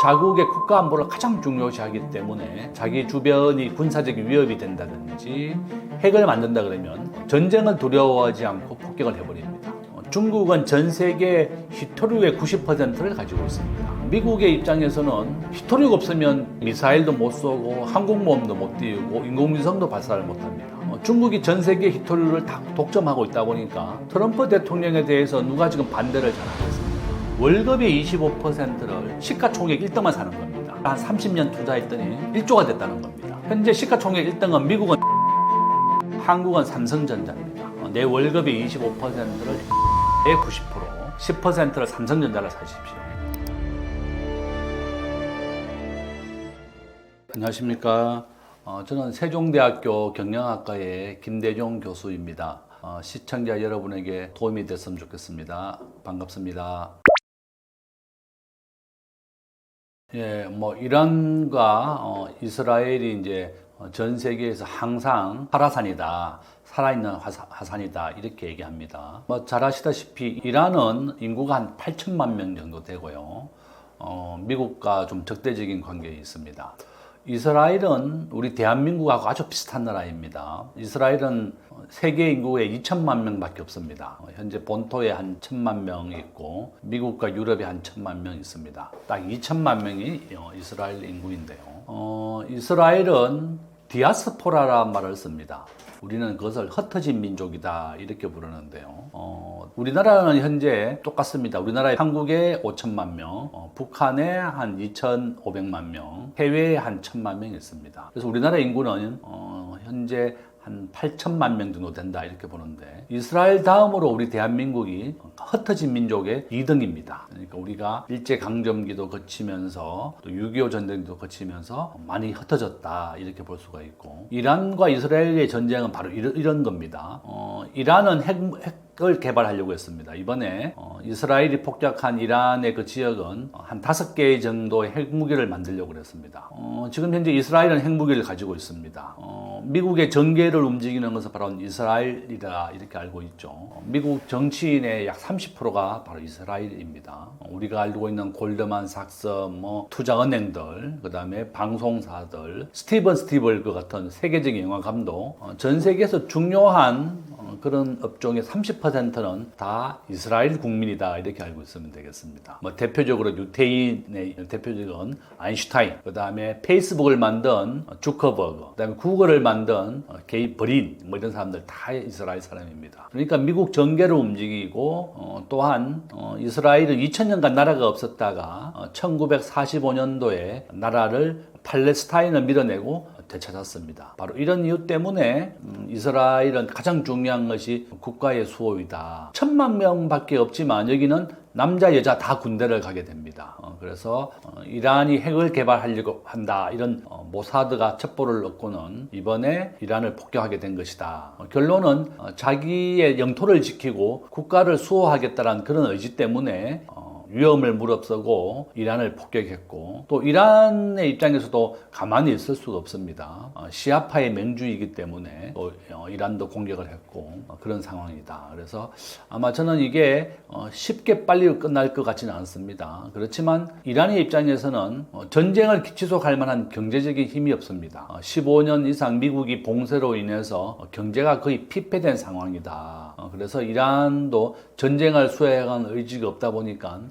자국의 국가 안보를 가장 중요시하기 때문에 자기 주변이 군사적인 위협이 된다든지 핵을 만든다 그러면 전쟁을 두려워하지 않고 폭격을 해버립니다. 중국은 전 세계 히토류의 90%를 가지고 있습니다. 미국의 입장에서는 히토류가 없으면 미사일도 못 쏘고 항공모함도 못 띄우고 인공위성도 발사를 못합니다. 중국이 전 세계 히토류를 다 독점하고 있다 보니까 트럼프 대통령에 대해서 누가 지금 반대를 잘 하겠습니까? 월급의 25%를 시가총액 1등만 사는 겁니다. 한 30년 투자했더니 1조가 됐다는 겁니다. 현재 시가총액 1등은 미국은, 한국은 삼성전자입니다. 내 월급의 25%를 내 90%, 10%를 삼성전자를 사십시오. 안녕하십니까. 저는 세종대학교 경영학과의 김대종 교수입니다. 시청자 여러분에게 도움이 됐으면 좋겠습니다. 반갑습니다. 예, 이란과 이스라엘이 이제 전 세계에서 항상 활화산이다, 살아있는 화산이다 이렇게 얘기합니다. 잘 아시다시피 이란은 인구가 한 8천만 명 정도 되고요. 미국과 좀 적대적인 관계에 있습니다. 이스라엘은 우리 대한민국하고 아주 비슷한 나라입니다. 이스라엘은 세계 인구의 2천만 명밖에 없습니다. 현재 본토에 한 1천만 명 있고 미국과 유럽에 한 1천만 명 있습니다. 딱 2천만 명이 이스라엘 인구인데요. 이스라엘은 디아스포라라는 말을 씁니다. 우리는 그것을 흩어진 민족이다 이렇게 부르는데요. 우리나라는 현재 똑같습니다. 우리나라에 한국에 5천만 명, 북한에 한 2,500만 명, 해외에 한 1,000만 명 있습니다. 그래서 우리나라 인구는 현재 한 8천만 명 정도 된다 이렇게 보는데 이스라엘 다음으로 우리 대한민국이 흩어진 민족의 2등입니다. 그러니까 우리가 일제강점기도 거치면서 또 6.25 전쟁도 거치면서 많이 흩어졌다 이렇게 볼 수가 있고 이란과 이스라엘의 전쟁은 바로 이런 겁니다. 이란은 핵을 개발하려고 했습니다. 이번에 이스라엘이 폭격한 이란의 그 지역은 한 5개 정도의 핵무기를 만들려고 했습니다. 지금 현재 이스라엘은 핵무기를 가지고 있습니다. 미국의 전개를 움직이는 것은 바로 이스라엘이다 이렇게 알고 있죠. 미국 정치인의 약 30%가 바로 이스라엘입니다. 우리가 알고 있는 골드만삭스, 투자은행들, 그 다음에 방송사들, 스티븐 스티벌그 같은 세계적인 영화감독, 전 세계에서 중요한 그런 업종의 30%는 다 이스라엘 국민이다 이렇게 알고 있으면 되겠습니다. 대표적으로 유태인의 대표적인 아인슈타인, 그 다음에 페이스북을 만든 주커버그, 그 다음에 구글을 만든 게이 버린 이런 사람들 다 이스라엘 사람입니다. 그러니까 미국 정계를 움직이고 또한 이스라엘은 2000년간 나라가 없었다가 1945년도에 나라를 팔레스타인을 밀어내고 되찾았습니다. 바로 이런 이유 때문에 이스라엘은 가장 중요한 것이 국가의 수호이다. 1,000만 명밖에 없지만 여기는 남자 여자 다 군대를 가게 됩니다. 그래서 이란이 핵을 개발하려고 한다 이런 모사드가 첩보를 얻고는 이번에 이란을 폭격하게 된 것이다. 결론은 자기의 영토를 지키고 국가를 수호하겠다는 그런 의지 때문에 위험을 무릅쓰고 이란을 폭격했고 또 이란의 입장에서도 가만히 있을 수가 없습니다. 시아파의 맹주이기 때문에 또 이란도 공격을 했고 그런 상황이다. 그래서 아마 저는 이게 쉽게 빨리 끝날 것 같지는 않습니다. 그렇지만 이란의 입장에서는 전쟁을 지속할 만한 경제적인 힘이 없습니다. 15년 이상 미국이 봉쇄로 인해서 경제가 거의 피폐된 상황이다. 그래서 이란도 전쟁을 수행한 의지가 없다 보니까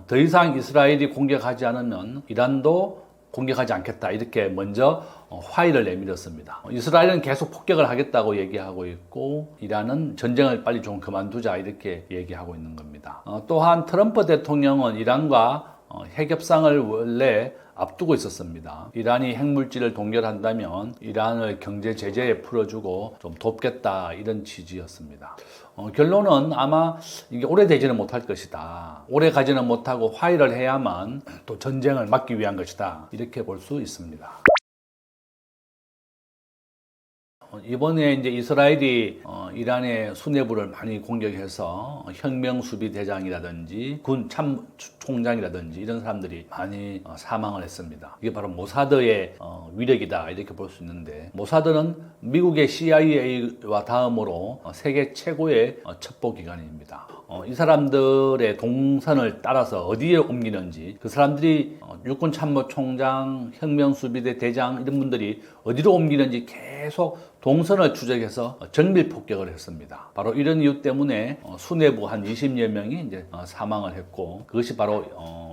더 이상 이스라엘이 공격하지 않으면 이란도 공격하지 않겠다 이렇게 먼저 화의를 내밀었습니다. 이스라엘은 계속 폭격을 하겠다고 얘기하고 있고 이란은 전쟁을 빨리 좀 그만두자 이렇게 얘기하고 있는 겁니다. 또한 트럼프 대통령은 이란과 핵협상을 원래 앞두고 있었습니다. 이란이 핵물질을 동결한다면 이란을 경제 제재에 풀어주고 좀 돕겠다 이런 취지였습니다. 결론은 아마 이게 오래 되지는 못할 것이다. 오래 가지는 못하고 화해를 해야만 또 전쟁을 막기 위한 것이다. 이렇게 볼 수 있습니다. 이번에 이제 이스라엘이 이란의 수뇌부를 많이 공격해서 혁명수비대장이라든지 군 참총장이라든지 이런 사람들이 많이 사망을 했습니다. 이게 바로 모사드의 위력이다 이렇게 볼 수 있는데 모사드는 미국의 CIA와 다음으로 세계 최고의 첩보기관입니다. 이 사람들의 동선을 따라서 어디에 옮기는지 그 사람들이 육군참모총장, 혁명수비대 대장 이런 분들이 어디로 옮기는지 계속 동선을 추적해서 정밀 폭격을 했습니다. 바로 이런 이유 때문에 수뇌부 한 20여 명이 이제 사망을 했고, 그것이 바로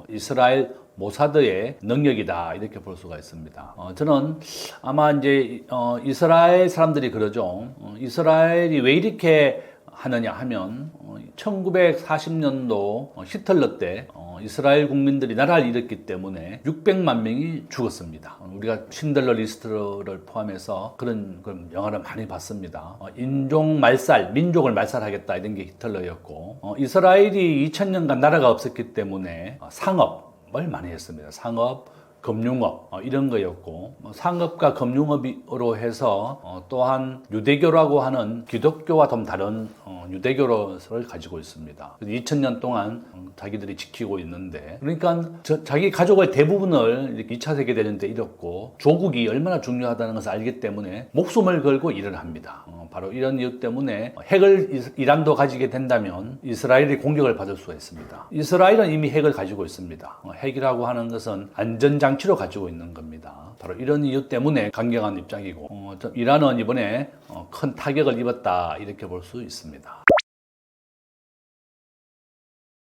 이스라엘 모사드의 능력이다 이렇게 볼 수가 있습니다. 저는 아마 이제 이스라엘 사람들이 그러죠. 이스라엘이 왜 이렇게 하느냐 하면 1940년도 히틀러 때 이스라엘 국민들이 나라를 잃었기 때문에 600만 명이 죽었습니다. 우리가 신들러 리스트를 포함해서 그런 영화를 많이 봤습니다. 인종 말살, 민족을 말살하겠다 이런 게 히틀러였고, 이스라엘이 2000년간 나라가 없었기 때문에 상업을 많이 했습니다. 상업, 금융업 이런 거였고, 상업과 금융업으로 해서 또한 유대교라고 하는 기독교와 좀 다른 유대교를 가지고 있습니다. 2000년 동안 자기들이 지키고 있는데, 그러니까 자기 가족의 대부분을 2차 세계대전 때 잃었고, 조국이 얼마나 중요하다는 것을 알기 때문에 목숨을 걸고 일을 합니다. 바로 이런 이유 때문에 핵을 이란도 가지게 된다면 이스라엘이 공격을 받을 수가 있습니다. 이스라엘은 이미 핵을 가지고 있습니다. 핵이라고 하는 것은 안전장치로 가지고 있는 겁니다. 바로 이런 이유 때문에 강경한 입장이고, 이란은 이번에 큰 타격을 입었다 이렇게 볼 수 있습니다.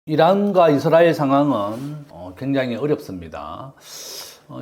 이란과 이스라엘 상황은 굉장히 어렵습니다.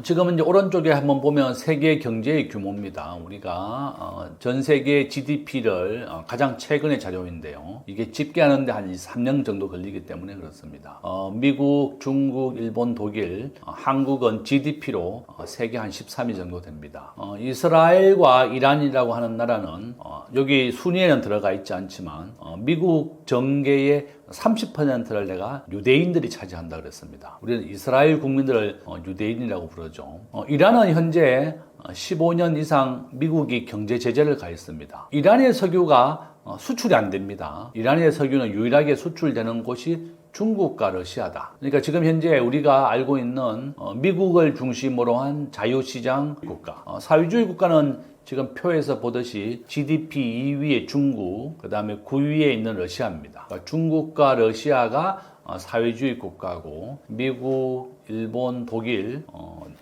지금은 이제 오른쪽에 한번 보면 세계 경제의 규모입니다. 우리가 전 세계 GDP를 가장 최근의 자료인데요. 이게 집계하는데 한 3년 정도 걸리기 때문에 그렇습니다. 미국, 중국, 일본, 독일, 한국은 GDP로 세계 한 13위 정도 됩니다. 이스라엘과 이란이라고 하는 나라는 여기 순위에는 들어가 있지 않지만 미국 정계의 30%를 내가 유대인들이 차지한다 그랬습니다. 우리는 이스라엘 국민들을 유대인이라고 부르죠. 이란은 현재 15년 이상 미국이 경제 제재를 가했습니다. 이란의 석유가 수출이 안 됩니다. 이란의 석유는 유일하게 수출되는 곳이 중국과 러시아다. 그러니까 지금 현재 우리가 알고 있는 미국을 중심으로 한 자유시장 국가, 사회주의 국가는 지금 표에서 보듯이 GDP 2위의 중국, 그 다음에 9위에 있는 러시아입니다. 그러니까 중국과 러시아가 사회주의 국가고, 미국, 일본, 독일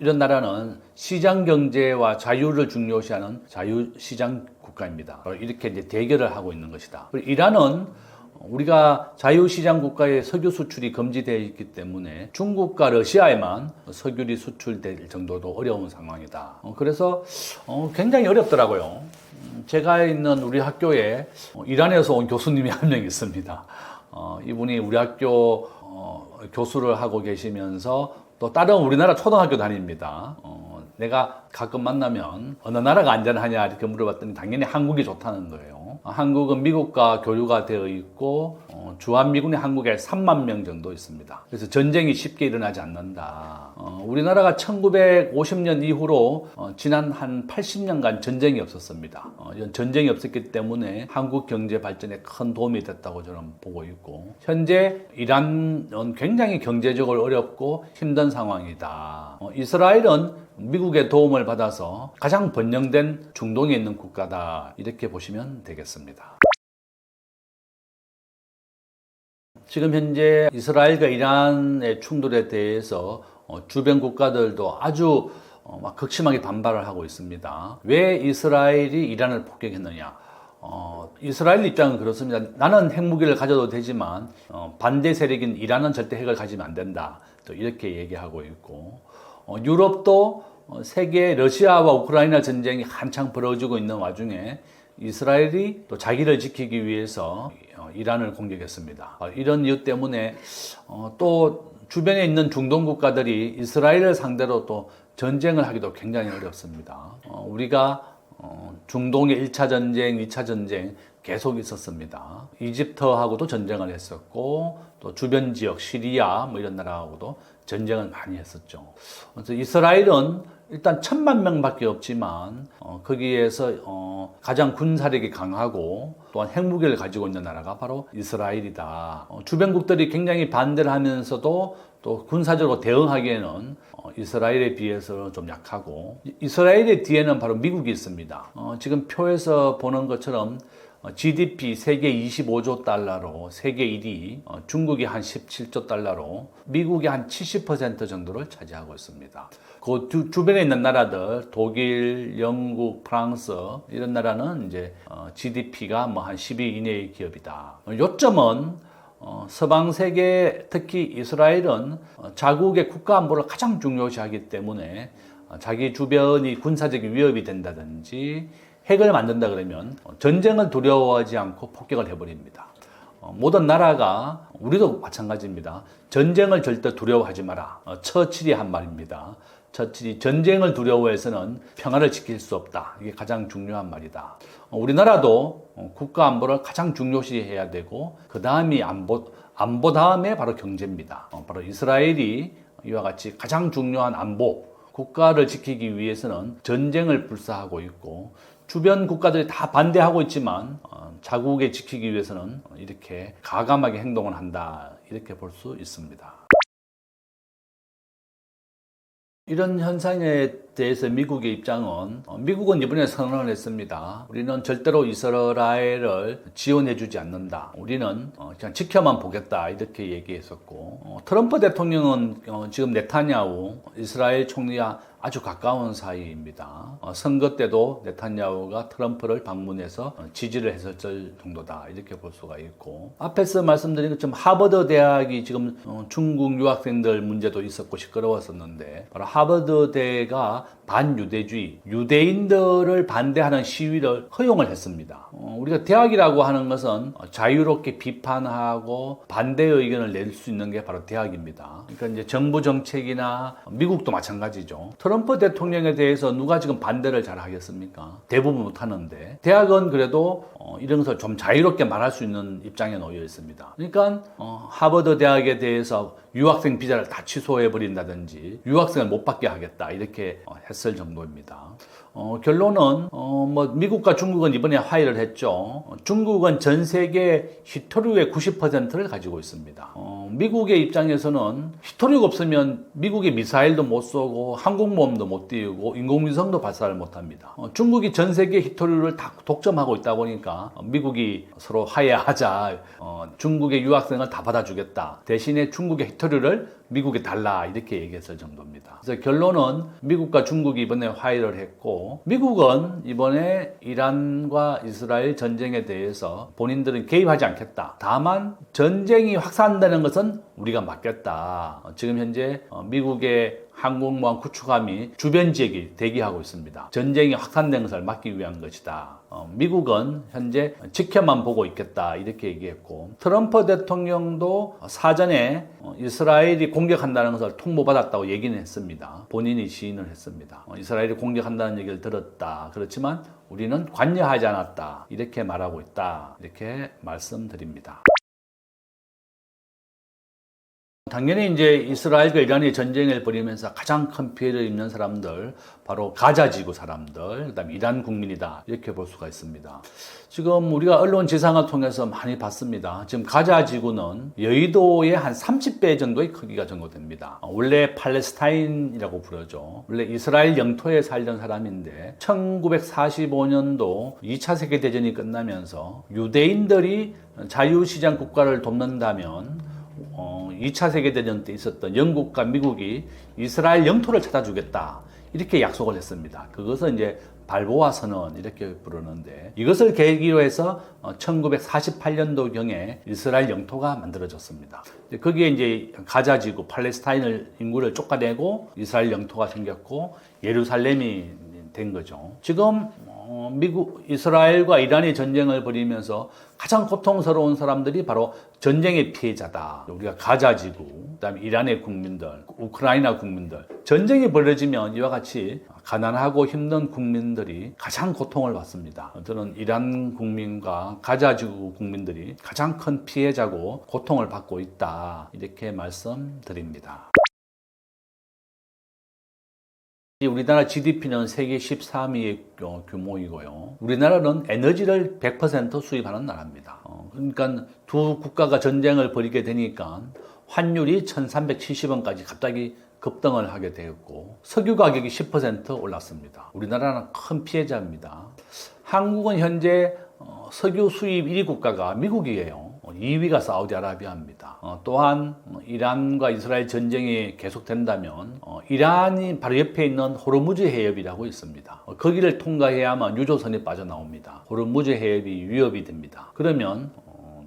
이런 나라는 시장 경제와 자유를 중요시하는 자유시장 국가입니다. 이렇게 이제 대결을 하고 있는 것이다. 그리고 이란은 우리가 자유시장 국가의 석유 수출이 금지되어 있기 때문에 중국과 러시아에만 석유리 수출될 정도도 어려운 상황이다. 그래서 굉장히 어렵더라고요. 제가 있는 우리 학교에 이란에서 온 교수님이 한 명 있습니다. 이분이 우리 학교 교수를 하고 계시면서 또 다른 우리나라 초등학교 다닙니다. 내가 가끔 만나면 어느 나라가 안전하냐 이렇게 물어봤더니 당연히 한국이 좋다는 거예요. 한국은 미국과 교류가 되어 있고 주한미군이 한국에 3만 명 정도 있습니다. 그래서 전쟁이 쉽게 일어나지 않는다. 우리나라가 1950년 이후로 지난 한 80년간 전쟁이 없었습니다. 전쟁이 없었기 때문에 한국 경제 발전에 큰 도움이 됐다고 저는 보고 있고, 현재 이란은 굉장히 경제적으로 어렵고 힘든 상황이다. 이스라엘은 미국의 도움을 받아서 가장 번영된 중동에 있는 국가다 이렇게 보시면 되겠습니다. 지금 현재 이스라엘과 이란의 충돌에 대해서 주변 국가들도 아주 막 극심하게 반발을 하고 있습니다. 왜 이스라엘이 이란을 폭격했느냐? 이스라엘 입장은 그렇습니다. 나는 핵무기를 가져도 되지만 반대 세력인 이란은 절대 핵을 가지면 안 된다. 또 이렇게 얘기하고 있고, 유럽도 세계 러시아와 우크라이나 전쟁이 한창 벌어지고 있는 와중에 이스라엘이 또 자기를 지키기 위해서 이란을 공격했습니다. 이런 이유 때문에 또 주변에 있는 중동 국가들이 이스라엘을 상대로 또 전쟁을 하기도 굉장히 어렵습니다. 우리가 중동의 1차 전쟁, 2차 전쟁 계속 있었습니다. 이집트하고도 전쟁을 했었고, 또 주변 지역 시리아 뭐 이런 나라하고도 전쟁을 많이 했었죠. 그래서 이스라엘은 일단 1000만 명밖에 없지만 거기에서 가장 군사력이 강하고 또한 핵무기를 가지고 있는 나라가 바로 이스라엘이다. 주변국들이 굉장히 반대를 하면서도 또 군사적으로 대응하기에는 이스라엘에 비해서 좀 약하고, 이스라엘의 뒤에는 바로 미국이 있습니다. 지금 표에서 보는 것처럼 GDP 세계 25조 달러로 세계 1위, 중국이 한 17조 달러로 미국이 한 70% 정도를 차지하고 있습니다. 그 주변에 있는 나라들, 독일, 영국, 프랑스 이런 나라는 이제 GDP가 뭐 한 10위 이내의 기업이다. 요점은 서방 세계, 특히 이스라엘은 자국의 국가 안보를 가장 중요시하기 때문에 자기 주변이 군사적인 위협이 된다든지 핵을 만든다 그러면 전쟁을 두려워하지 않고 폭격을 해버립니다. 모든 나라가, 우리도 마찬가지입니다. 전쟁을 절대 두려워하지 마라. 처칠이 한 말입니다. 처칠이 전쟁을 두려워해서는 평화를 지킬 수 없다. 이게 가장 중요한 말이다. 우리나라도 국가 안보를 가장 중요시해야 되고 그 다음이 안보 다음에 바로 경제입니다. 바로 이스라엘이 이와 같이 가장 중요한 안보, 국가를 지키기 위해서는 전쟁을 불사하고 있고 주변 국가들이 다 반대하고 있지만 자국에 지키기 위해서는 이렇게 과감하게 행동을 한다. 이렇게 볼 수 있습니다. 이런 현상에 대해서 미국의 입장은 미국은 이번에 선언을 했습니다. 우리는 절대로 이스라엘을 지원해주지 않는다. 우리는 그냥 지켜만 보겠다. 이렇게 얘기했었고 트럼프 대통령은 지금 네타냐후 이스라엘 총리와 아주 가까운 사이입니다. 선거 때도 네타냐후가 트럼프를 방문해서 지지를 했을 정도다. 이렇게 볼 수가 있고 앞에서 말씀드린 것처럼 하버드 대학이 지금 중국 유학생들 문제도 있었고 시끄러웠었는데 바로 하버드대가 반유대주의, 유대인들을 반대하는 시위를 허용을 했습니다. 우리가 대학이라고 하는 것은 자유롭게 비판하고 반대의 의견을 낼 수 있는 게 바로 대학입니다. 그러니까 이제 정부 정책이나 미국도 마찬가지죠. 트럼프 대통령에 대해서 누가 지금 반대를 잘 하겠습니까? 대부분 못 하는데 대학은 그래도 이런 것을 좀 자유롭게 말할 수 있는 입장에 놓여 있습니다. 그러니까 하버드 대학에 대해서 유학생 비자를 다 취소해 버린다든지 유학생을 못 받게 하겠다 이렇게 했을 정도입니다. 결론은 뭐 미국과 중국은 이번에 화해를 했죠. 중국은 전 세계 히토류의 90%를 가지고 있습니다. 미국의 입장에서는 히토류가 없으면 미국의 미사일도 못 쏘고 항공모함도 못 띄우고 인공위성도 발사를 못 합니다. 중국이 전 세계 히토류를 다 독점하고 있다 보니까 미국이 서로 화해하자, 중국의 유학생을 다 받아주겠다. 대신에 중국의 히토류를 미국에 달라 이렇게 얘기했을 정도입니다. 그래서 결론은 미국과 중국이 이번에 화해를 했고 미국은 이번에 이란과 이스라엘 전쟁에 대해서 본인들은 개입하지 않겠다. 다만 전쟁이 확산되는 것은 우리가 막겠다. 지금 현재 미국의 항공모함 구축함이 주변 지역에 대기하고 있습니다. 전쟁이 확산된 것을 막기 위한 것이다. 미국은 현재 지켜만 보고 있겠다 이렇게 얘기했고 트럼프 대통령도 사전에 이스라엘이 공격한다는 것을 통보받았다고 얘기는 했습니다. 본인이 시인을 했습니다. 이스라엘이 공격한다는 얘기를 들었다. 그렇지만 우리는 관여하지 않았다. 이렇게 말하고 있다. 이렇게 말씀드립니다. 당연히 이제 이스라엘과 이란이 전쟁을 벌이면서 가장 큰 피해를 입는 사람들, 바로 가자 지구 사람들, 그다음에 이란 국민이다 이렇게 볼 수가 있습니다. 지금 우리가 언론 지상을 통해서 많이 봤습니다. 지금 가자 지구는 여의도의 한 30배 정도의 크기가 정도됩니다. 원래 팔레스타인이라고 부르죠. 원래 이스라엘 영토에 살던 사람인데 1945년도 2차 세계대전이 끝나면서 유대인들이 자유시장 국가를 돕는다면 2차 세계대전 때 있었던 영국과 미국이 이스라엘 영토를 찾아주겠다. 이렇게 약속을 했습니다. 그것은 이제 발보아 선언 이렇게 부르는데 이것을 계기로 해서 1948년도경에 이스라엘 영토가 만들어졌습니다. 거기에 이제 가자 지구, 팔레스타인을 인구를 쫓아내고 이스라엘 영토가 생겼고 예루살렘이 된 거죠. 지금 미국, 이스라엘과 이란이 전쟁을 벌이면서 가장 고통스러운 사람들이 바로 전쟁의 피해자다. 우리가 가자 지구, 그다음에 이란의 국민들, 우크라이나 국민들. 전쟁이 벌어지면 이와 같이 가난하고 힘든 국민들이 가장 고통을 받습니다. 저는 이란 국민과 가자 지구 국민들이 가장 큰 피해자고 고통을 받고 있다. 이렇게 말씀드립니다. 우리나라 GDP는 세계 13위의 규모이고요. 우리나라는 에너지를 100% 수입하는 나라입니다. 그러니까 두 국가가 전쟁을 벌이게 되니까 환율이 1370원까지 갑자기 급등을 하게 되었고 석유 가격이 10% 올랐습니다. 우리나라는 큰 피해자입니다. 한국은 현재 석유 수입 1위 국가가 미국이에요. 2위가 사우디아라비아입니다. 또한 이란과 이스라엘 전쟁이 계속된다면 이란이 바로 옆에 있는 호르무즈 해협이라고 있습니다. 거기를 통과해야만 유조선이 빠져나옵니다. 호르무즈 해협이 위협이 됩니다. 그러면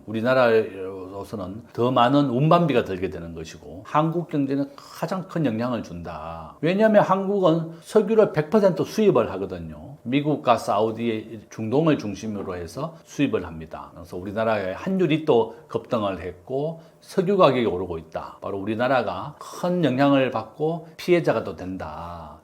우리나라로서는 더 많은 운반비가 들게 되는 것이고 한국 경제는 가장 큰 영향을 준다. 왜냐하면 한국은 석유를 100% 수입을 하거든요. 미국과 사우디, 중동을 중심으로 해서 수입을 합니다. 그래서 우리나라의 환율이 또 급등을 했고 석유 가격이 오르고 있다. 바로 우리나라가 큰 영향을 받고 피해자가 또 된다.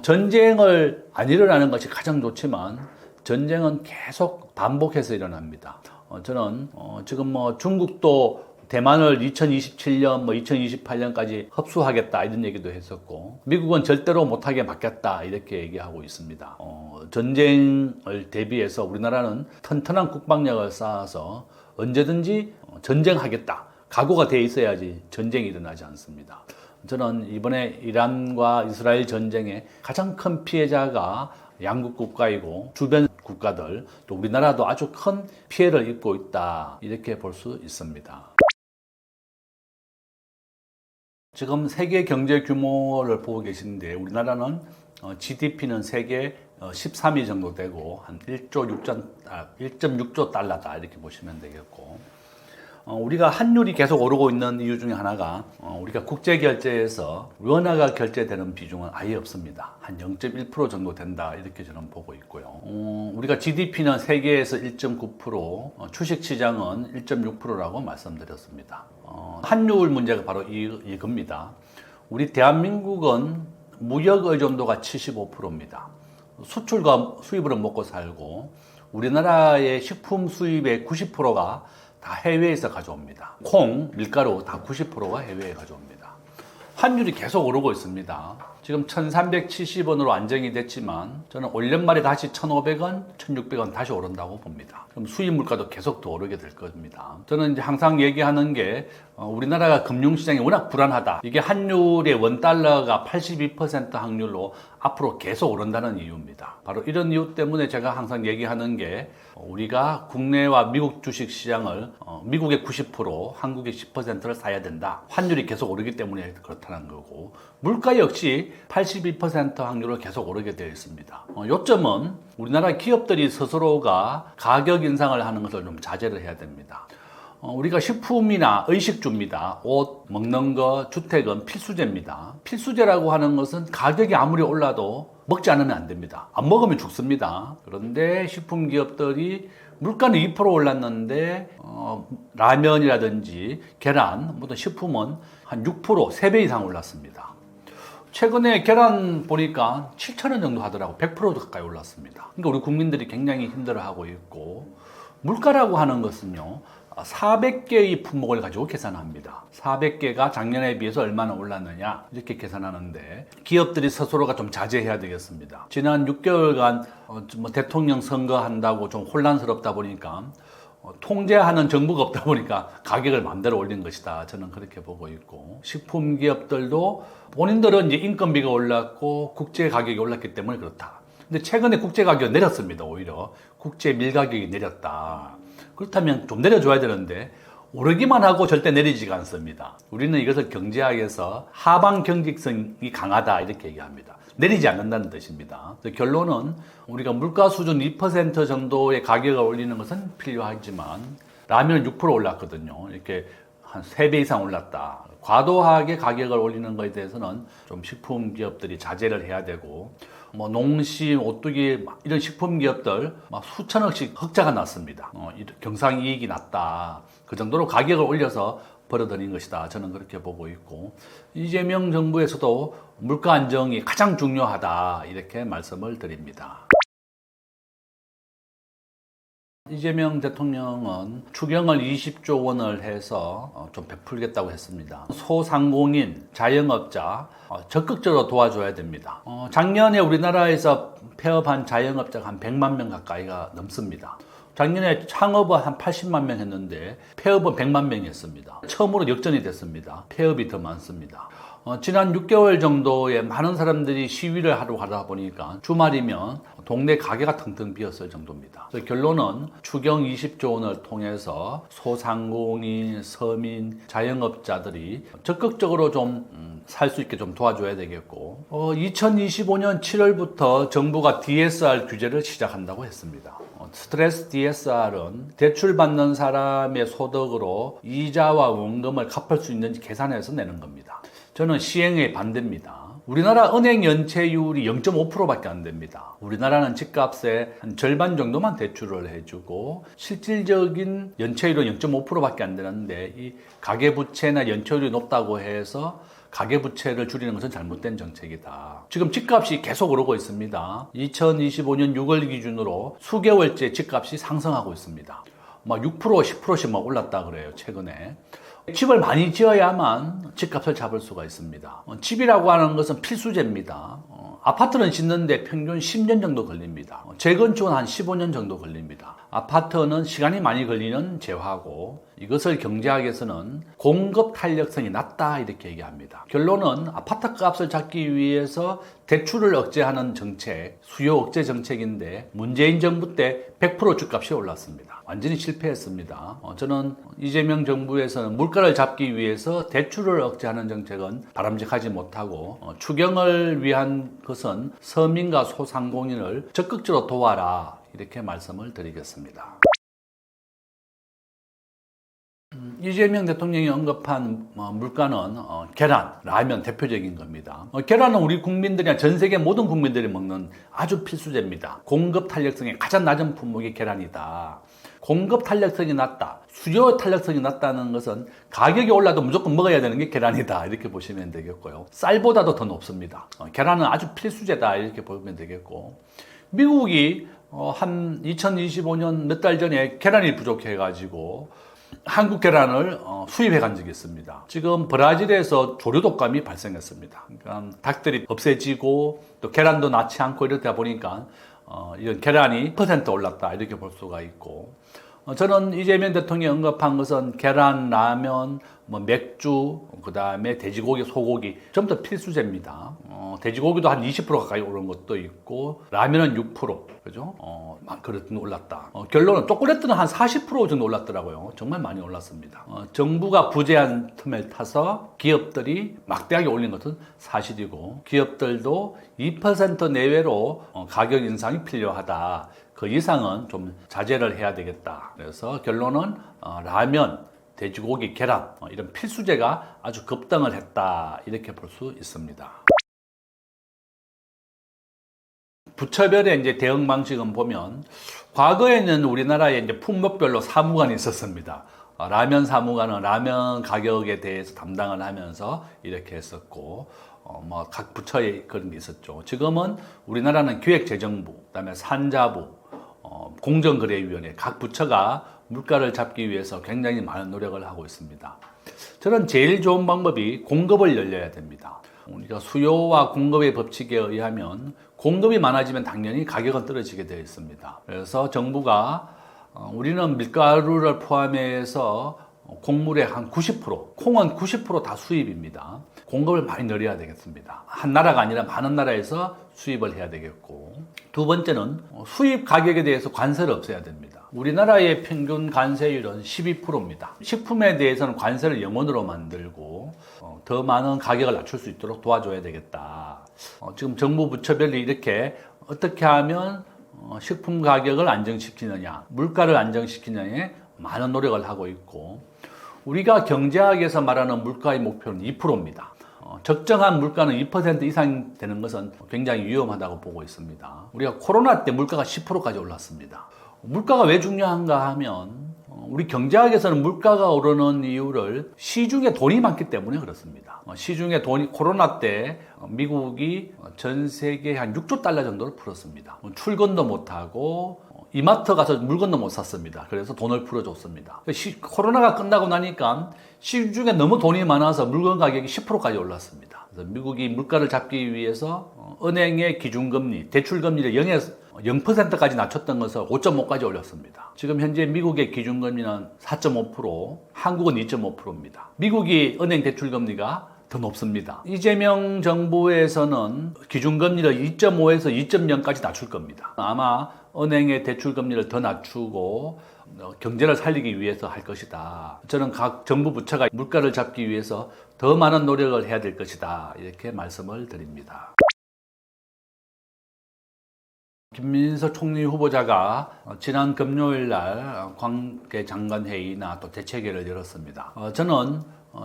전쟁을 안 일어나는 것이 가장 좋지만 전쟁은 계속 반복해서 일어납니다. 저는 지금 중국도 대만을 2027년, 2028년까지 흡수하겠다 이런 얘기도 했었고 미국은 절대로 못하게 막겠다 이렇게 얘기하고 있습니다. 전쟁을 대비해서 우리나라는 튼튼한 국방력을 쌓아서 언제든지 전쟁하겠다 각오가 돼 있어야지 전쟁이 일어나지 않습니다. 저는 이번에 이란과 이스라엘 전쟁의 가장 큰 피해자가 양국 국가이고 주변 국가들 또 우리나라도 아주 큰 피해를 입고 있다 이렇게 볼 수 있습니다. 지금 세계 경제 규모를 보고 계시는데 우리나라는 GDP는 세계 13위 정도 되고 한 1.6조 달러다 이렇게 보시면 되겠고 우리가 환율이 계속 오르고 있는 이유 중에 하나가 우리가 국제 결제에서 원화가 결제되는 비중은 아예 없습니다. 한 0.1% 정도 된다 이렇게 저는 보고 있고요. 우리가 GDP는 세계에서 1.9%, 주식시장은 1.6%라고 말씀드렸습니다. 환율 문제가 바로 이겁니다. 우리 대한민국은 무역 의존도가 75%입니다. 수출과 수입으로 먹고 살고 우리나라의 식품 수입의 90%가 다 해외에서 가져옵니다. 콩, 밀가루 다 90%가 해외에 가져옵니다. 환율이 계속 오르고 있습니다. 지금 1370원으로 안정이 됐지만 저는 올 연말에 다시 1500원, 1600원 다시 오른다고 봅니다. 그럼 수입 물가도 계속 더 오르게 될 겁니다. 저는 이제 항상 얘기하는 게 우리나라가 금융시장이 워낙 불안하다. 이게 환율의 원달러가 82% 확률로 앞으로 계속 오른다는 이유입니다. 바로 이런 이유 때문에 제가 항상 얘기하는 게 우리가 국내와 미국 주식시장을 미국의 90%, 한국의 10%를 사야 된다. 환율이 계속 오르기 때문에 그렇다는 거고 물가 역시 82% 확률로 계속 오르게 되어 있습니다. 요점은 우리나라 기업들이 스스로가 가격 인상을 하는 것을 좀 자제를 해야 됩니다. 우리가 식품이나 의식주입니다. 옷, 먹는 거, 주택은 필수재입니다. 필수재라고 하는 것은 가격이 아무리 올라도 먹지 않으면 안 됩니다. 안 먹으면 죽습니다. 그런데 식품 기업들이 물가는 2% 올랐는데 라면이라든지 계란, 모든 식품은 한 6%, 3배 이상 올랐습니다. 최근에 계란 보니까 7,000원 정도 하더라고. 100% 가까이 올랐습니다. 그러니까 우리 국민들이 굉장히 힘들어하고 있고 물가라고 하는 것은요. 400개의 품목을 가지고 계산합니다. 400개가 작년에 비해서 얼마나 올랐느냐 이렇게 계산하는데 기업들이 스스로가 좀 자제해야 되겠습니다. 지난 6개월간 대통령 선거한다고 좀 혼란스럽다 보니까 통제하는 정부가 없다 보니까 가격을 마음대로 올린 것이다. 저는 그렇게 보고 있고 식품 기업들도 본인들은 이제 인건비가 올랐고 국제 가격이 올랐기 때문에 그렇다. 근데 최근에 국제 가격이 내렸습니다. 오히려 국제 밀 가격이 내렸다. 그렇다면 좀 내려줘야 되는데 오르기만 하고 절대 내리지가 않습니다. 우리는 이것을 경제학에서 하방 경직성이 강하다 이렇게 얘기합니다. 내리지 않는다는 뜻입니다. 결론은 우리가 물가 수준 2% 정도의 가격을 올리는 것은 필요하지만 라면 6% 올랐거든요. 이렇게 한 3배 이상 올랐다. 과도하게 가격을 올리는 것에 대해서는 좀 식품 기업들이 자제를 해야 되고 농심, 오뚜기 이런 식품 기업들 막 수천억씩 흑자가 났습니다. 경상이익이 났다. 그 정도로 가격을 올려서 벌어들인 것이다. 저는 그렇게 보고 있고 이재명 정부에서도 물가 안정이 가장 중요하다. 이렇게 말씀을 드립니다. 이재명 대통령은 추경을 20조 원을 해서 좀 베풀겠다고 했습니다. 소상공인, 자영업자 적극적으로 도와줘야 됩니다. 작년에 우리나라에서 폐업한 자영업자가 한 100만 명 가까이가 넘습니다. 작년에 창업은 한 80만 명 했는데 폐업은 100만 명이 했습니다. 처음으로 역전이 됐습니다. 폐업이 더 많습니다. 지난 6개월 정도에 많은 사람들이 시위를 하러 가다 보니까 주말이면 동네 가게가 텅텅 비었을 정도입니다. 그래서 결론은 추경 20조 원을 통해서 소상공인, 서민, 자영업자들이 적극적으로 좀 살 수 있게 좀 도와줘야 되겠고 2025년 7월부터 정부가 DSR 규제를 시작한다고 했습니다. 스트레스 DSR은 대출받는 사람의 소득으로 이자와 원금을 갚을 수 있는지 계산해서 내는 겁니다. 저는 시행에 반대입니다. 우리나라 은행 연체율이 0.5%밖에 안 됩니다. 우리나라는 집값의 한 절반 정도만 대출을 해주고 실질적인 연체율은 0.5%밖에 안 되는데 이 가계부채나 연체율이 높다고 해서 가계부채를 줄이는 것은 잘못된 정책이다. 지금 집값이 계속 오르고 있습니다. 2025년 6월 기준으로 수개월째 집값이 상승하고 있습니다. 막 6%, 10%씩 막 올랐다 그래요, 최근에. 집을 많이 지어야만 집값을 잡을 수가 있습니다. 집이라고 하는 것은 필수제입니다. 아파트는 짓는데 평균 10년 정도 걸립니다. 재건축은 한 15년 정도 걸립니다. 아파트는 시간이 많이 걸리는 재화고 이것을 경제학에서는 공급 탄력성이 낮다 이렇게 얘기합니다. 결론은 아파트 값을 잡기 위해서 대출을 억제하는 정책, 수요 억제 정책인데 문재인 정부 때 100% 집값이 올랐습니다. 완전히 실패했습니다. 저는 이재명 정부에서는 물가를 잡기 위해서 대출을 억제하는 정책은 바람직하지 못하고 추경을 위한 것은 서민과 소상공인을 적극적으로 도와라 이렇게 말씀을 드리겠습니다. 이재명 대통령이 언급한 물가는 계란, 라면 대표적인 겁니다. 계란은 우리 국민들이나 전 세계 모든 국민들이 먹는 아주 필수제입니다. 공급 탄력성이 가장 낮은 품목이 계란이다. 공급 탄력성이 낮다, 수요 탄력성이 낮다는 것은 가격이 올라도 무조건 먹어야 되는 게 계란이다 이렇게 보시면 되겠고요. 쌀보다도 더 높습니다. 계란은 아주 필수제다 이렇게 보면 되겠고 미국이 한 2025년 몇 달 전에 계란이 부족해가지고 한국 계란을 수입해 간 적이 있습니다. 지금 브라질에서 조류 독감이 발생했습니다. 그러니까 닭들이 없애지고 또 계란도 낳지 않고 이러다 보니까 이런 계란이 1% 올랐다 이렇게 볼 수가 있고 저는 이재명 대통령이 언급한 것은 계란, 라면, 맥주, 그 다음에 돼지고기, 소고기 전부 다 필수제입니다. 돼지고기도 한 20% 가까이 오른 것도 있고 라면은 6%, 그죠? 그렇게 올랐다. 결론은 초콜릿은 한 40% 정도 올랐더라고요. 정말 많이 올랐습니다. 정부가 부재한 틈을 타서 기업들이 막대하게 올린 것은 사실이고 기업들도 2% 내외로 가격 인상이 필요하다. 그 이상은 좀 자제를 해야 되겠다. 그래서 결론은 라면, 돼지고기, 계란 이런 필수제가 아주 급등을 했다 이렇게 볼 수 있습니다. 부처별의 이제 대응 방식은 보면 과거에는 우리나라에 이제 품목별로 사무관이 있었습니다. 라면 사무관은 라면 가격에 대해서 담당을 하면서 이렇게 했었고 각 부처에 그런 게 있었죠. 지금은 우리나라는 기획재정부, 그다음에 산자부, 공정거래위원회 각 부처가 물가를 잡기 위해서 굉장히 많은 노력을 하고 있습니다. 저는 제일 좋은 방법이 공급을 열려야 됩니다. 우리가 수요와 공급의 법칙에 의하면 공급이 많아지면 당연히 가격은 떨어지게 되어 있습니다. 그래서 정부가 우리는 밀가루를 포함해서 곡물의 한 90%, 콩은 90% 다 수입입니다. 공급을 많이 늘려야 되겠습니다. 한 나라가 아니라 많은 나라에서 수입을 해야 되겠고 두 번째는 수입 가격에 대해서 관세를 없애야 됩니다. 우리나라의 평균 관세율은 12%입니다. 식품에 대해서는 관세를 0원으로 만들고 더 많은 가격을 낮출 수 있도록 도와줘야 되겠다. 지금 정부 부처별로 이렇게 어떻게 하면 식품 가격을 안정시키느냐, 물가를 안정시키느냐에 많은 노력을 하고 있고 우리가 경제학에서 말하는 물가의 목표는 2%입니다. 적정한 물가는 2% 이상 되는 것은 굉장히 위험하다고 보고 있습니다. 우리가 코로나 때 물가가 10%까지 올랐습니다. 물가가 왜 중요한가 하면 우리 경제학에서는 물가가 오르는 이유를 시중에 돈이 많기 때문에 그렇습니다. 시중에 돈이 코로나 때 미국이 전 세계에 한 6조 달러 정도를 풀었습니다. 출근도 못하고 이마트 가서 물건도 못 샀습니다. 그래서 돈을 풀어줬습니다. 코로나가 끝나고 나니까 시중에 너무 돈이 많아서 물건 가격이 10%까지 올랐습니다. 그래서 미국이 물가를 잡기 위해서 은행의 기준금리, 대출금리를 0%까지 낮췄던 것을 5.5까지 올렸습니다. 지금 현재 미국의 기준금리는 4.5%, 한국은 2.5%입니다. 미국이 은행 대출금리가 더 높습니다. 이재명 정부에서는 기준금리를 2.5에서 2.0까지 낮출 겁니다. 아마 은행의 대출금리를 더 낮추고 경제를 살리기 위해서 할 것이다. 저는 각 정부 부처가 물가를 잡기 위해서 더 많은 노력을 해야 될 것이다. 이렇게 말씀을 드립니다. 김민석 총리 후보자가 지난 금요일 날 관계장관회의나 또 대책회의를 열었습니다. 저는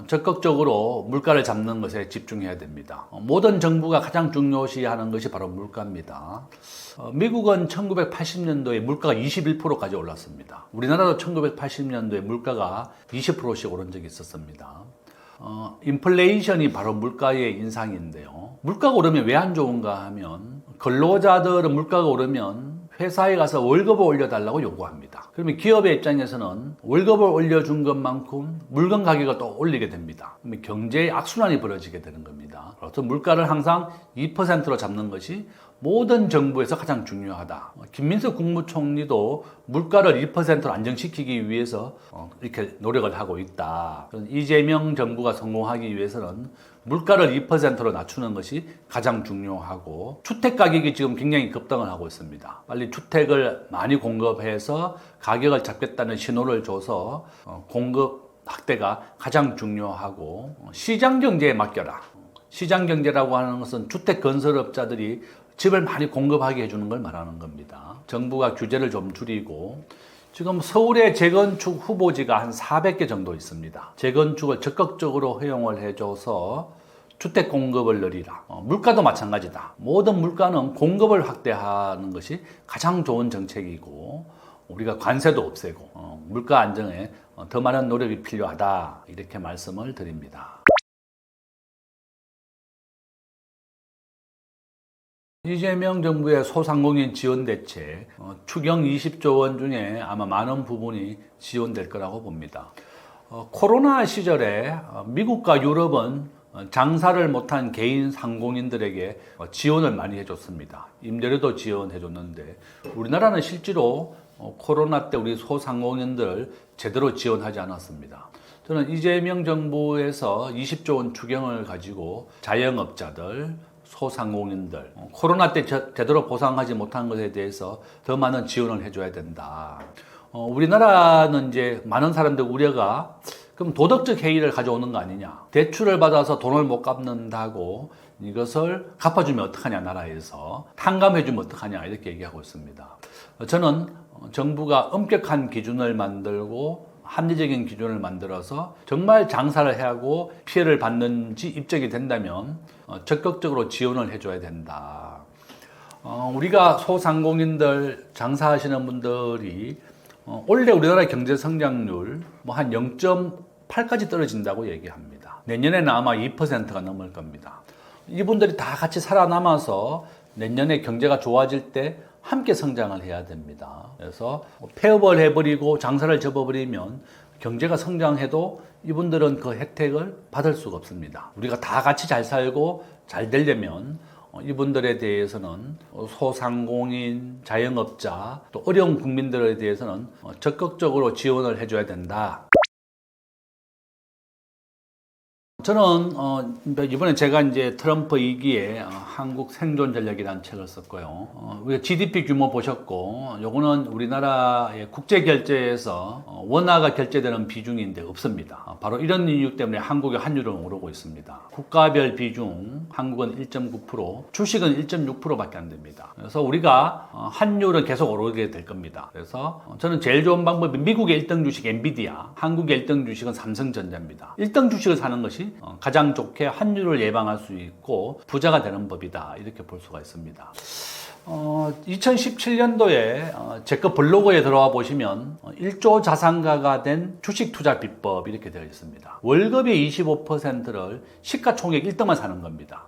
적극적으로 물가를 잡는 것에 집중해야 됩니다. 모든 정부가 가장 중요시하는 것이 바로 물가입니다. 미국은 1980년도에 물가가 21%까지 올랐습니다. 우리나라도 1980년도에 물가가 20%씩 오른 적이 있었습니다. 인플레이션이 바로 물가의 인상인데요. 물가가 오르면 왜 안 좋은가 하면 근로자들은 물가가 오르면 회사에 가서 월급을 올려달라고 요구합니다. 그러면 기업의 입장에서는 월급을 올려준 것만큼 물건 가격을 또 올리게 됩니다. 그러면 경제의 악순환이 벌어지게 되는 겁니다. 그래서 물가를 항상 2%로 잡는 것이 모든 정부에서 가장 중요하다. 김민석 국무총리도 물가를 2%로 안정시키기 위해서 이렇게 노력을 하고 있다. 이재명 정부가 성공하기 위해서는 물가를 2%로 낮추는 것이 가장 중요하고, 주택 가격이 지금 굉장히 급등을 하고 있습니다. 빨리 주택을 많이 공급해서 가격을 잡겠다는 신호를 줘서 공급 확대가 가장 중요하고, 시장 경제에 맡겨라. 시장 경제라고 하는 것은 주택 건설업자들이 집을 많이 공급하게 해주는 걸 말하는 겁니다. 정부가 규제를 좀 줄이고, 지금 서울의 재건축 후보지가 한 400개 정도 있습니다. 재건축을 적극적으로 허용을 해줘서 주택 공급을 늘리라. 물가도 마찬가지다. 모든 물가는 공급을 확대하는 것이 가장 좋은 정책이고, 우리가 관세도 없애고 물가 안정에 더 많은 노력이 필요하다. 이렇게 말씀을 드립니다. 이재명 정부의 소상공인 지원 대책, 추경 20조 원 중에 아마 많은 부분이 지원될 거라고 봅니다. 코로나 시절에 미국과 유럽은 장사를 못한 개인 상공인들에게 지원을 많이 해줬습니다. 임대료도 지원해줬는데, 우리나라는 실제로 코로나 때 우리 소상공인들을 제대로 지원하지 않았습니다. 저는 이재명 정부에서 20조 원 추경을 가지고 자영업자들, 소상공인들, 코로나 때 제대로 보상하지 못한 것에 대해서 더 많은 지원을 해줘야 된다. 우리나라는 이제 많은 사람들 우려가, 그럼 도덕적 해이를 가져오는 거 아니냐. 대출을 받아서 돈을 못 갚는다고 이것을 갚아주면 어떡하냐, 나라에서. 탕감해주면 어떡하냐, 이렇게 얘기하고 있습니다. 저는 정부가 엄격한 기준을 만들고 합리적인 기준을 만들어서 정말 장사를 하고 피해를 받는지 입증이 된다면 적극적으로 지원을 해줘야 된다. 우리가 소상공인들, 장사하시는 분들이 올해 우리나라의 경제 성장률 한 0.8까지 떨어진다고 얘기합니다. 내년에는 아마 2%가 넘을 겁니다. 이분들이 다 같이 살아남아서 내년에 경제가 좋아질 때 함께 성장을 해야 됩니다. 그래서 폐업을 해버리고 장사를 접어버리면 경제가 성장해도 이분들은 그 혜택을 받을 수가 없습니다. 우리가 다 같이 잘 살고 잘 되려면 이분들에 대해서는 소상공인, 자영업자, 또 어려운 국민들에 대해서는 적극적으로 지원을 해줘야 된다. 저는 이번에 제가 이제 트럼프 2기에 한국 생존 전략이라는 책을 썼고요. 우리가 GDP 규모 보셨고, 요거는 우리나라의 국제 결제에서 원화가 결제되는 비중인데 없습니다. 바로 이런 이유 때문에 한국의 환율은 오르고 있습니다. 국가별 비중 한국은 1.9%, 주식은 1.6%밖에 안 됩니다. 그래서 우리가 환율은 계속 오르게 될 겁니다. 그래서 저는 제일 좋은 방법이 미국의 1등 주식 엔비디아, 한국의 1등 주식은 삼성전자입니다. 1등 주식을 사는 것이 가장 좋게 환율을 예방할 수 있고 부자가 되는 법이다, 이렇게 볼 수가 있습니다. 2017년도에 제 거 블로그에 들어와 보시면 1조 자산가가 된 주식 투자 비법 이렇게 되어 있습니다. 월급의 25%를 시가총액 1등만 사는 겁니다.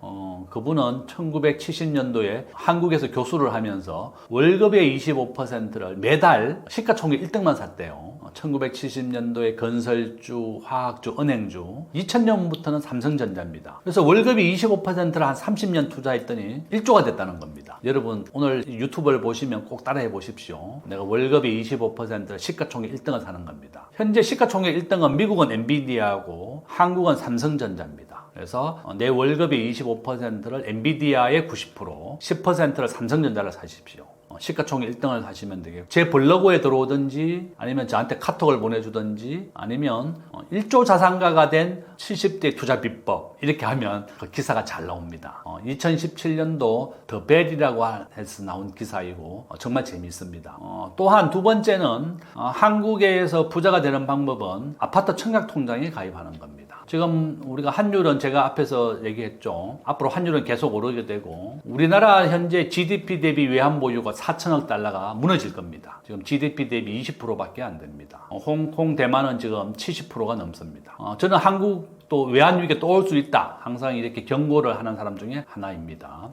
그분은 1970년도에 한국에서 교수를 하면서 월급의 25%를 매달 시가총액 1등만 샀대요. 1970년도에 건설주, 화학주, 은행주, 2000년부터는 삼성전자입니다. 그래서 월급이 25%를 한 30년 투자했더니 1조가 됐다는 겁니다. 여러분 오늘 유튜브를 보시면 꼭 따라해 보십시오. 내가 월급이 25% 시가총액 1등을 사는 겁니다. 현재 시가총액 1등은 미국은 엔비디아하고 한국은 삼성전자입니다. 그래서 내 월급의 25%를 엔비디아의 90%, 10%를 삼성전자를 사십시오. 시가총액 1등을 사시면 되겠고, 제 블로그에 들어오든지 아니면 저한테 카톡을 보내주든지 아니면 1조 자산가가 된 70대 투자 비법 이렇게 하면 그 기사가 잘 나옵니다. 2017년도 더 벨이라고 해서 나온 기사이고 정말 재미있습니다. 또한 두 번째는 한국에서 부자가 되는 방법은 아파트 청약통장에 가입하는 겁니다. 지금 우리가 환율은 제가 앞에서 얘기했죠. 앞으로 환율은 계속 오르게 되고 우리나라 현재 GDP 대비 외환보유가 4천억 달러가 무너질 겁니다. 지금 GDP 대비 20%밖에 안 됩니다. 홍콩, 대만은 지금 70%가 넘습니다. 저는 한국도 외환위기가 또 올 수 있다. 항상 이렇게 경고를 하는 사람 중에 하나입니다.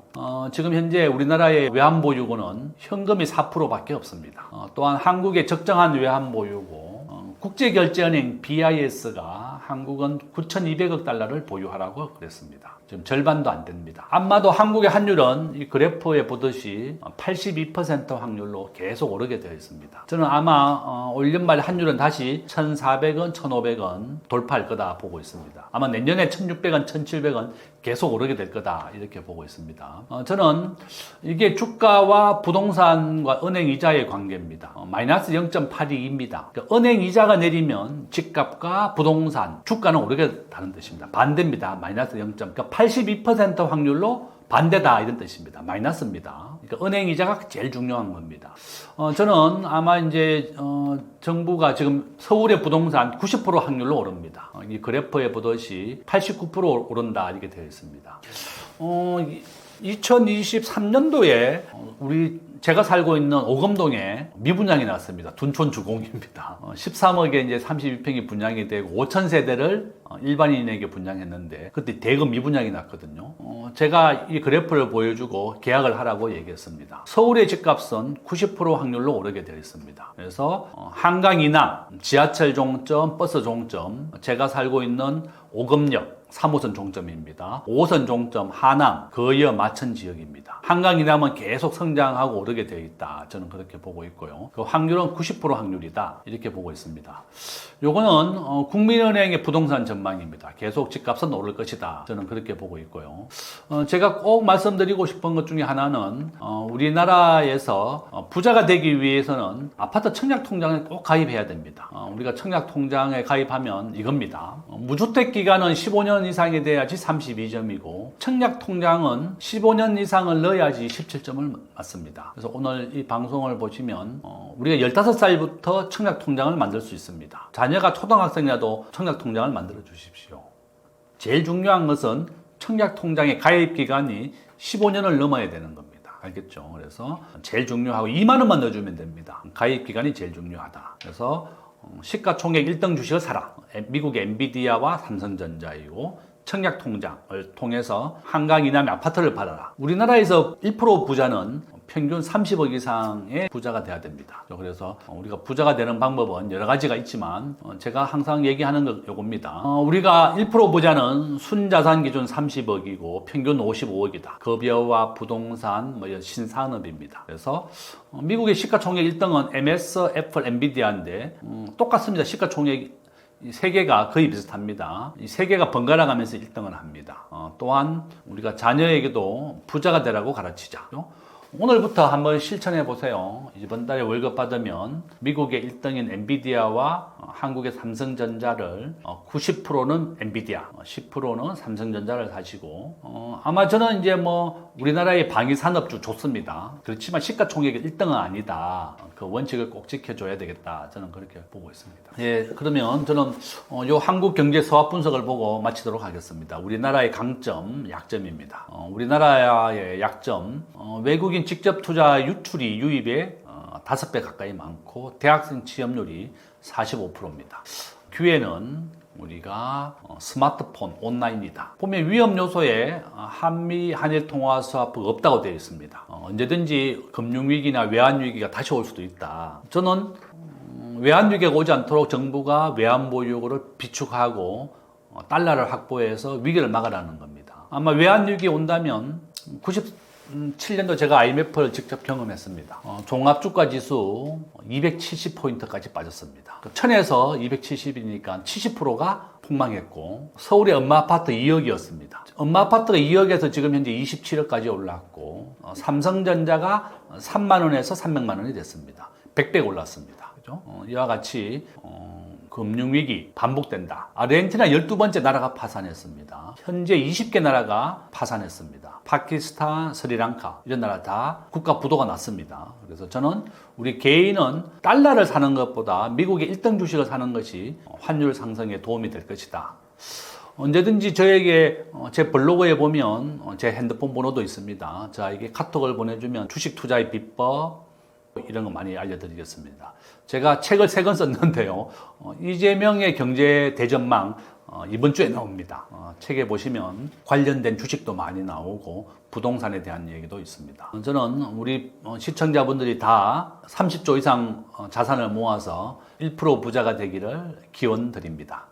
지금 현재 우리나라의 외환보유고는 현금이 4%밖에 없습니다. 또한 한국의 적정한 외환보유고 국제결제은행 BIS가 한국은 9,200억 달러를 보유하라고 그랬습니다. 지금 절반도 안 됩니다. 아마도 한국의 환율은 이 그래프에 보듯이 82% 확률로 계속 오르게 되어 있습니다. 저는 아마 올 연말 환율은 다시 1,400원, 1,500원 돌파할 거다 보고 있습니다. 아마 내년에 1,600원, 1,700원 계속 오르게 될 거다 이렇게 보고 있습니다. 저는 이게 주가와 부동산과 은행 이자의 관계입니다. 마이너스 0.82입니다. 그러니까 은행 이자가 내리면 집값과 부동산, 주가는 오르게 되는 뜻입니다. 반대입니다. 마이너스 0. 그러니까 82% 확률로 반대다 이런 뜻입니다. 마이너스입니다. 그러니까 은행 이자가 제일 중요한 겁니다. 저는 아마 이제 정부가 지금 서울의 부동산 90% 확률로 오릅니다. 이 그래프에 보듯이 89% 오른다 이렇게 되어 있습니다. 2023년도에 제가 살고 있는 오금동에 미분양이 났습니다. 둔촌 주공입니다. 13억에 이제 32평이 분양이 되고 5천 세대를 일반인에게 분양했는데 그때 대금 미분양이 났거든요. 제가 이 그래프를 보여주고 계약을 하라고 얘기했습니다. 서울의 집값은 90% 확률로 오르게 되어 있습니다. 그래서 한강 이남, 지하철 종점, 버스 종점, 제가 살고 있는 오금역 3호선 종점입니다. 5호선 종점 하남, 거여, 마천 지역입니다. 한강 이남은 계속 성장하고 오르게 되어 있다. 저는 그렇게 보고 있고요. 그 확률은 90% 확률이다. 이렇게 보고 있습니다. 요거는 국민은행의 부동산 전망입니다. 계속 집값은 오를 것이다. 저는 그렇게 보고 있고요. 제가 꼭 말씀드리고 싶은 것 중에 하나는 우리나라에서 부자가 되기 위해서는 아파트 청약통장에 꼭 가입해야 됩니다. 우리가 청약통장에 가입하면 이겁니다. 무주택 기간은 15년 이상이 돼야지 32점이고 청약통장은 15년 이상을 넣어야지 17점을 맞습니다. 그래서 오늘 이 방송을 보시면 우리가 15살부터 청약통장을 만들 수 있습니다. 자녀가 초등학생이라도 청약통장을 만들어 주십시오. 제일 중요한 것은 청약통장의 가입 기간이 15년을 넘어야 되는 겁니다. 알겠죠? 그래서 제일 중요하고 2만 원만 넣어주면 됩니다. 가입 기간이 제일 중요하다. 그래서 시가총액 1등 주식을 사라. 미국의 엔비디아와 삼성전자이고 청약통장을 통해서 한강 이남의 아파트를 받아라. 우리나라에서 1% 부자는 평균 30억 이상의 부자가 돼야 됩니다. 그래서 우리가 부자가 되는 방법은 여러 가지가 있지만 제가 항상 얘기하는 건 요겁니다. 우리가 1% 부자는 순자산 기준 30억이고 평균 55억이다. 급여와 부동산, 신산업입니다. 그래서 미국의 시가총액 1등은 MS, 애플, 엔비디아인데 똑같습니다. 시가총액 세 개가 거의 비슷합니다. 이 세 개가 번갈아 가면서 1등을 합니다. 또한 우리가 자녀에게도 부자가 되라고 가르치자. 오늘부터 한번 실천해 보세요. 이번 달에 월급 받으면 미국의 1등인 엔비디아와 한국의 삼성전자를 90%는 엔비디아, 10%는 삼성전자를 사시고 아마 저는 이제 우리나라의 방위산업주 좋습니다. 그렇지만 시가총액 1등은 아니다. 그 원칙을 꼭 지켜줘야 되겠다. 저는 그렇게 보고 있습니다. 예, 그러면 저는 요 한국 경제 서학 분석을 보고 마치도록 하겠습니다. 우리나라의 강점, 약점입니다. 우리나라의 약점, 외국인 직접 투자 유출이 유입에 5배 가까이 많고 대학생 취업률이 45%입니다. 기회는 우리가 스마트폰, 온라인이다. 보면 위험 요소에 한미 한일 통화 수합부가 없다고 되어 있습니다. 언제든지 금융위기나 외환위기가 다시 올 수도 있다. 저는 외환위기가 오지 않도록 정부가 외환보유고를 비축하고 달러를 확보해서 위기를 막으라는 겁니다. 아마 외환위기 온다면 7년도 제가 IMF를 직접 경험했습니다. 종합주가 지수 270포인트까지 빠졌습니다. 1000에서 270이니까 70%가 폭망했고, 서울의 엄마 아파트 2억이었습니다. 엄마 아파트가 2억에서 지금 현재 27억까지 올랐고, 삼성전자가 3만원에서 300만원이 됐습니다. 100배 올랐습니다. 그죠? 이와 같이 금융위기 반복된다. 아르헨티나 12번째 나라가 파산했습니다. 현재 20개 나라가 파산했습니다. 파키스탄, 스리랑카 이런 나라 다 국가 부도가 났습니다. 그래서 저는 우리 개인은 달러를 사는 것보다 미국의 1등 주식을 사는 것이 환율 상승에 도움이 될 것이다. 언제든지 저에게 제 블로그에 보면 제 핸드폰 번호도 있습니다. 저에게 카톡을 보내주면 주식 투자의 비법 이런 거 많이 알려드리겠습니다. 제가 책을 3권 썼는데요. 이재명의 경제 대전망 이번 주에 나옵니다. 책에 보시면 관련된 주식도 많이 나오고 부동산에 대한 얘기도 있습니다. 저는 우리 시청자분들이 다 30조 이상 자산을 모아서 1% 부자가 되기를 기원 드립니다.